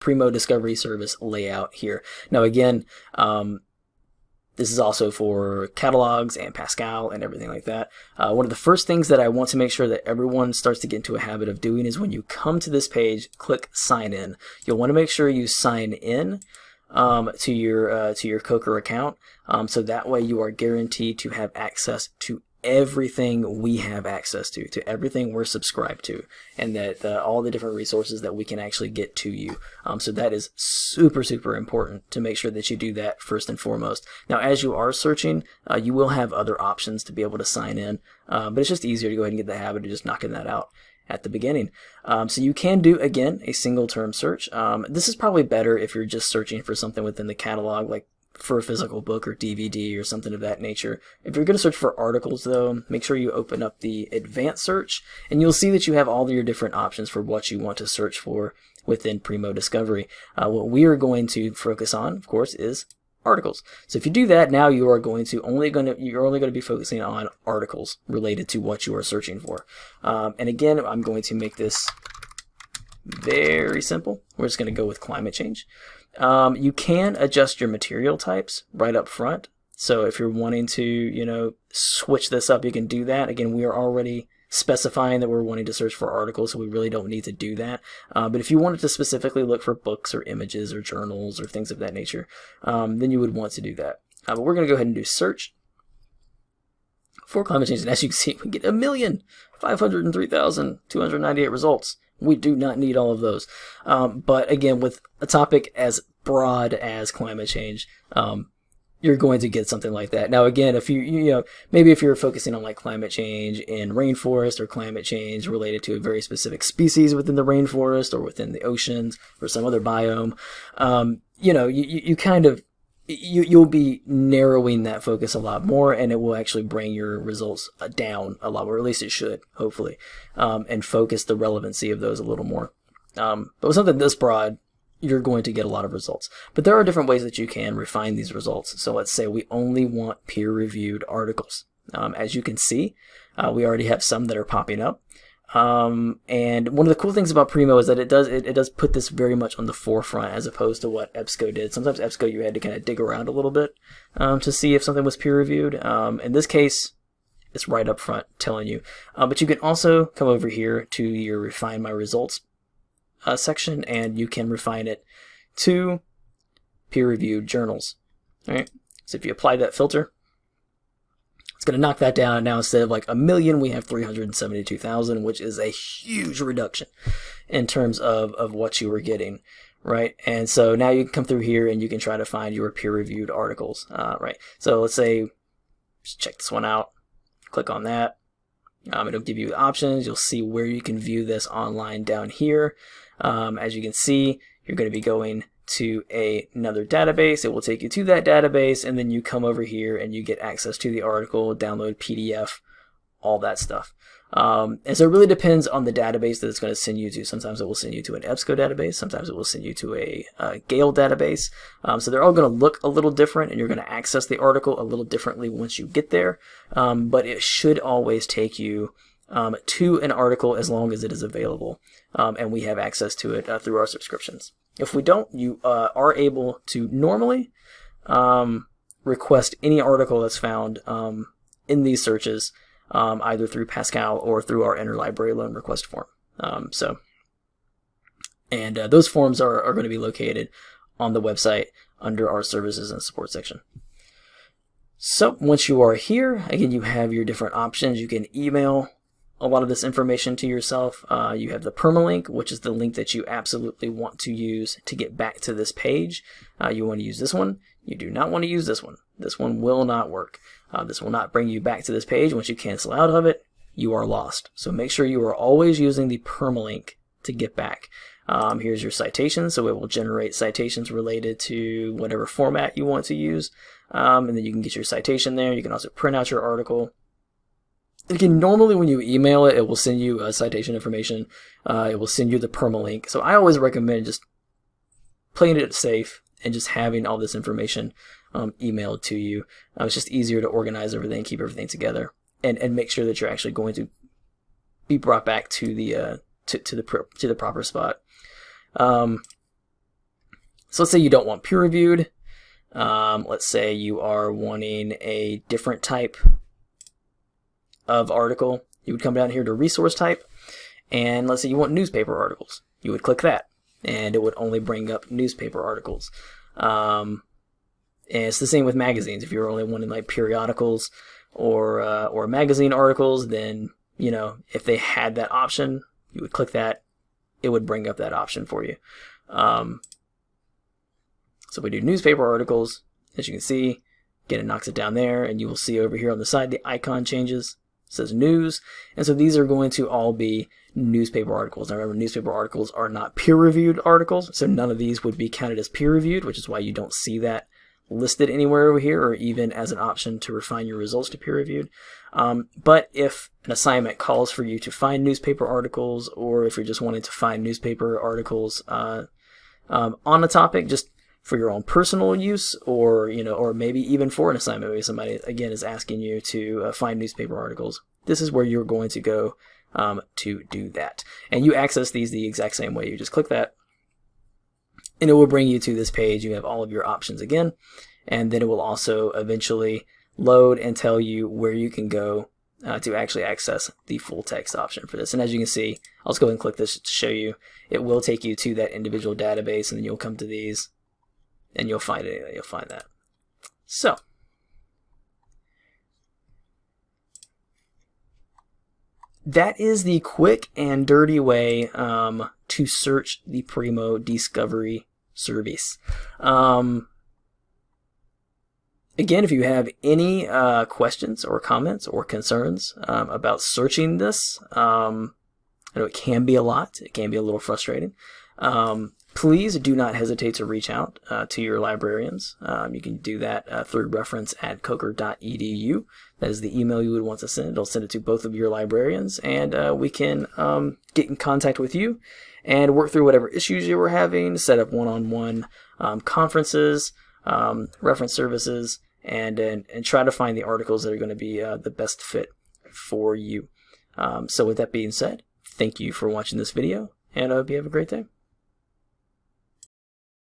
Primo Discovery Service layout here. Now again, this is also for catalogs and Pascal and everything like that. One of the first things that I want to make sure that everyone starts to get into a habit of doing is when you come to this page, click sign in. You'll want to make sure you sign in to your Coker account, so that way you are guaranteed to have access to everything we have access to everything we're subscribed to, and that all the different resources that we can actually get to you. So that is super important to make sure that you do that first and foremost. Now, as you are searching, you will have other options to be able to sign in, but it's just easier to go ahead and get the habit of just knocking that out at the beginning. So you can do, again, a single term search. This is probably better if you're just searching for something within the catalog, like for a physical book or DVD or something of that nature. If you're going to search for articles, though, make sure you open up the advanced search, and you'll see that you have all your different options for what you want to search for within Primo Discovery. What we are going to focus on, of course, is articles. So if you do that, now you are you're only going to be focusing on articles related to what you are searching for. And again, I'm going to make this very simple. We're just going to go with climate change. You can adjust your material types right up front. So if you're wanting to, switch this up, you can do that. Again, we are already specifying that we're wanting to search for articles, so we really don't need to do that. But if you wanted to specifically look for books or images or journals or things of that nature, then you would want to do that. But we're going to go ahead and do search for climate change. And as you can see, we get 1,503,298 results. We do not need all of those. But again, with a topic as broad as climate change, you're going to get something like that. Now, again, if maybe if you're focusing on like climate change in rainforest or climate change related to a very specific species within the rainforest or within the oceans or some other biome, you'll be narrowing that focus a lot more, and it will actually bring your results down a lot, or at least it should, hopefully, and focus the relevancy of those a little more. But with something this broad, you're going to get a lot of results. But there are different ways that you can refine these results. So let's say we only want peer-reviewed articles. As you can see, we already have some that are popping up. And one of the cool things about Primo is that it does put this very much on the forefront as opposed to what EBSCO did. Sometimes EBSCO you had to kind of dig around a little bit to see if something was peer-reviewed. In this case, it's right up front telling you. But you can also come over here to your Refine My Results section, and you can refine it to peer-reviewed journals. All right. So if you apply that filter, it's going to knock that down. Now instead of like 1 million, we have 372,000, which is a huge reduction in terms of what you were getting, right? And so now you can come through here and you can try to find your peer-reviewed articles, right? So let's say, just check this one out. Click on that. It'll give you options. You'll see where you can view this online down here. As you can see, you're going to be going to another database. It will take you to that database, and then you come over here and you get access to the article, download PDF, all that stuff. And so it really depends on the database that it's going to send you to. Sometimes it will send you to an EBSCO database. Sometimes it will send you to a Gale database. So they're all going to look a little different, and you're going to access the article a little differently once you get there. But it should always take you to an article as long as it is available. And we have access to it through our subscriptions. If we don't, you are able to normally request any article that's found in these searches, either through Pascal or through our interlibrary loan request form. Those forms are going to be located on the website under our services and support section. So once you are here, again, you have your different options. You can email a lot of this information to yourself. You have the permalink, which is the link that you absolutely want to use to get back to this page. You want to use this one. You do not want to use this one. This one will not work. This will not bring you back to this page. Once you cancel out of it, you are lost. So make sure you are always using the permalink to get back. Here's your citations, so it will generate citations related to whatever format you want to use. And then you can get your citation there. You can also print out your article. Again, normally when you email it, it will send you citation information. It will send you the permalink. So I always recommend just playing it safe and just having all this information emailed to you. It's just easier to organize everything, keep everything together, and make sure that you're actually going to be brought back to the to the proper spot. So let's say you don't want peer-reviewed. Let's say you are wanting a different type of article. You would come down here to resource type, and let's say you want newspaper articles. You would click that, and it would only bring up newspaper articles. And it's the same with magazines. If you're only wanting like periodicals or magazine articles, then if they had that option, you would click that. It would bring up that option for you. So if we do newspaper articles, as you can see, again, it knocks it down there, and you will see over here on the side the icon changes. It says news, and so these are going to all be newspaper articles. Now remember, newspaper articles are not peer-reviewed articles, so none of these would be counted as peer-reviewed, which is why you don't see that listed anywhere over here, or even as an option to refine your results to peer-reviewed. But if an assignment calls for you to find newspaper articles, or if you're just wanting to find newspaper articles on a topic, just for your own personal use, or or maybe even for an assignment, maybe somebody again is asking you to find newspaper articles, this is where you're going to go to do that. And you access these the exact same way. You just click that, and it will bring you to this page. You have all of your options again, and then it will also eventually load and tell you where you can go to actually access the full text option for this. And as you can see, I'll just go ahead and click this to show you. It will take you to that individual database, and then you'll come to these, and you'll find it. You'll find that. So that is the quick and dirty way to search the Primo Discovery Service. Again, if you have any questions or comments or concerns about searching this, I know it can be a lot. It can be a little frustrating. Please do not hesitate to reach out to your librarians. You can do that through reference@coker.edu. That is the email you would want to send. It'll send it to both of your librarians, and we can get in contact with you and work through whatever issues you were having, set up one-on-one conferences, reference services, and try to find the articles that are going to be the best fit for you. So with that being said, thank you for watching this video, and I hope you have a great day.